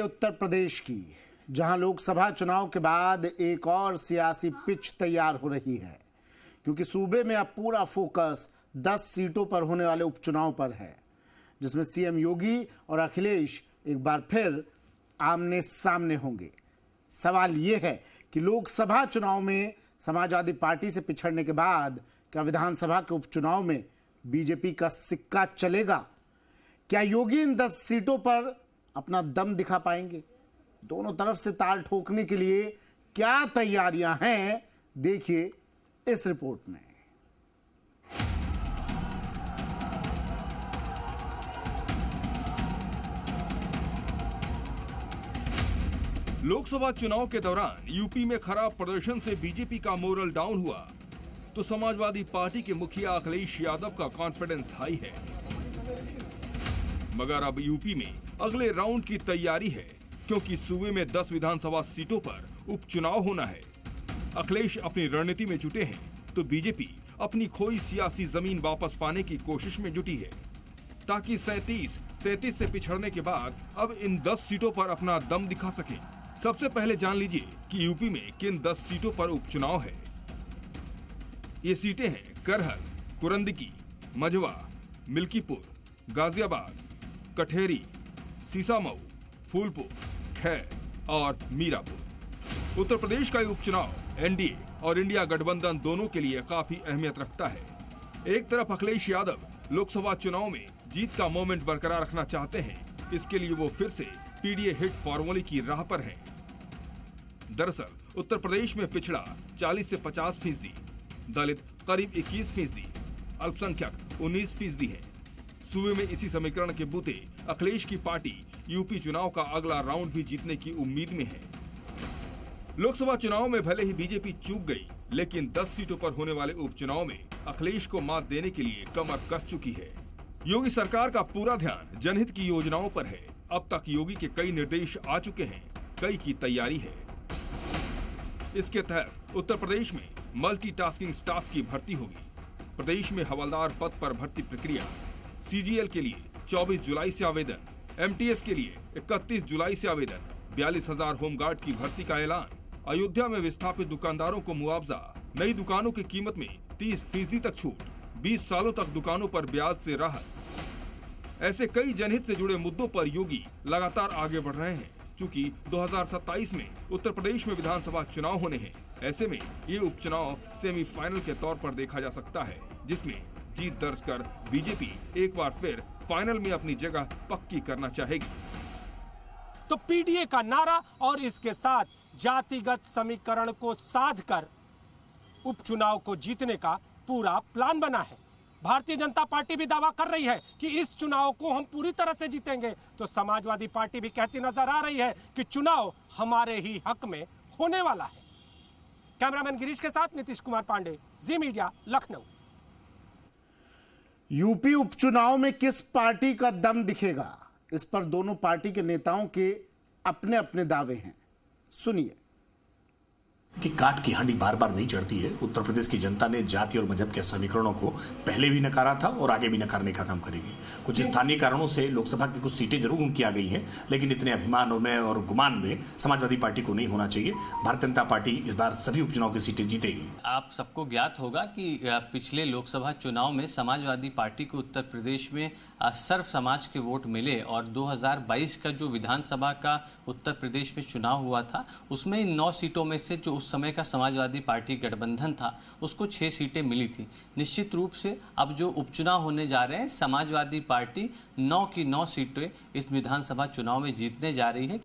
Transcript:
उत्तर प्रदेश की, जहां लोकसभा चुनाव के बाद एक और सियासी पिच तैयार हो रही है, क्योंकि सूबे में अब पूरा फोकस 10 सीटों पर होने वाले उपचुनाव पर है, जिसमें सीएम योगी और अखिलेश एक बार फिर आमने सामने होंगे। सवाल यह है कि लोकसभा चुनाव में समाजवादी पार्टी से पिछड़ने के बाद क्या विधानसभा के उपचुनाव में बीजेपी का सिक्का चलेगा? क्या योगी इन 10 सीटों पर अपना दम दिखा पाएंगे? दोनों तरफ से ताल ठोकने के लिए क्या तैयारियां हैं, देखिए इस रिपोर्ट में। लोकसभा चुनाव के दौरान यूपी में खराब प्रदर्शन से बीजेपी का मोरल डाउन हुआ, तो समाजवादी पार्टी के मुखिया अखिलेश यादव का कॉन्फिडेंस हाई है। मगर अब यूपी में अगले राउंड की तैयारी है, क्योंकि सूबे में 10 विधानसभा सीटों पर उपचुनाव होना है। अखिलेश अपनी रणनीति में जुटे हैं, तो बीजेपी अपनी खोई सियासी जमीन वापस पाने की कोशिश में जुटी है, ताकि 37-33 से पिछड़ने के बाद अब इन 10 सीटों पर अपना दम दिखा सके। सबसे पहले जान लीजिए कि यूपी में किन 10 सीटों पर उपचुनाव है। ये सीटें हैं करहल, कुरंदकी, मझवा, मिल्कीपुर, गाजियाबाद, कठेरी, सीसामऊ, फूलपुर, खैर और मीरापुर। उत्तर प्रदेश का ये उपचुनाव एनडीए और इंडिया गठबंधन दोनों के लिए काफी अहमियत रखता है। एक तरफ अखिलेश यादव लोकसभा चुनाव में जीत का मोमेंट बरकरार रखना चाहते हैं, इसके लिए वो फिर से पीडीए हिट फॉर्मूले की राह पर हैं। दरअसल उत्तर प्रदेश में पिछड़ा 40 से 50%, दलित करीब 21%, अल्पसंख्यक 19% है। सूबे में इसी समीकरण के बूते अखिलेश की पार्टी यूपी चुनाव का अगला राउंड भी जीतने की उम्मीद में है। लोकसभा चुनाव में भले ही बीजेपी चूक गई, लेकिन 10 सीटों पर होने वाले उपचुनाव में अखिलेश को मात देने के लिए कमर कस चुकी है। योगी सरकार का पूरा ध्यान जनहित की योजनाओं पर है। अब तक योगी के कई निर्देश आ चुके हैं, कई की तैयारी है। इसके तहत उत्तर प्रदेश में मल्टीटास्किंग स्टाफ की भर्ती होगी। प्रदेश में हवलदार पद पर भर्ती प्रक्रिया, सीजीएल के लिए 24 जुलाई से आवेदन, एमटीएस के लिए 31 जुलाई से आवेदन, 42,000 होमगार्ड की भर्ती का ऐलान, अयोध्या में विस्थापित दुकानदारों को मुआवजा, नई दुकानों की कीमत में 30% तक छूट, 20 सालों तक दुकानों पर ब्याज से राहत। ऐसे कई जनहित से जुड़े मुद्दों पर योगी लगातार आगे बढ़ रहे हैं। चूंकि 2027 में उत्तर प्रदेश में विधानसभा चुनाव होने हैं, ऐसे में ये उपचुनाव सेमीफाइनल के तौर पर देखा जा सकता है, जिसमें जीत दर्ज कर बीजेपी एक बार फिर फाइनल में अपनी जगह पक्की करना चाहेगी। तो पीडीए का नारा और इसके साथ जातिगत समीकरण को साध कर उपचुनाव को जीतने का पूरा प्लान बना है। भारतीय जनता पार्टी भी दावा कर रही है कि इस चुनाव को हम पूरी तरह से जीतेंगे, तो समाजवादी पार्टी भी कहती नजर आ रही है कि चुनाव हमारे ही हक में होने वाला है। कैमरामैन गिरीश के साथ नीतीश कुमार पांडे, जी मीडिया, लखनऊ। यूपी उपचुनाव में किस पार्टी का दम दिखेगा, इस पर दोनों पार्टी के नेताओं के अपने अपने दावे हैं। सुनिए। कि काट की हांडी बार बार नहीं चढ़ती है। उत्तर प्रदेश की जनता ने जाति और मजहब के समीकरणों को पहले भी नकारा था और आगे भी नकारने का काम करेगी। कुछ स्थानीय कारणों से लोकसभा की कुछ सीटें जरूर उनकी आ गई हैं, लेकिन इतने अभिमान में और गुमान में समाजवादी पार्टी को नहीं होना चाहिए। भारतीय जनता पार्टी इस बार सभी उपचुनाव की सीटें जीतेगी। आप सबको ज्ञात होगा कि पिछले लोकसभा चुनाव में समाजवादी पार्टी को उत्तर प्रदेश में सर्व समाज के वोट मिले और 2022 का जो विधानसभा का उत्तर प्रदेश में चुनाव हुआ था, उसमें 9 सीटों में से जो उस समय का समाजवादी पार्टी गठबंधन था, उसको 6 सीटें मिली थी। निश्चित रूप से अब जो उपचुनाव होने जा रहे हैं, समाजवादी पार्टी 9 की 9 सीटें इस विधानसभा चुनाव में जीतने जा रही है।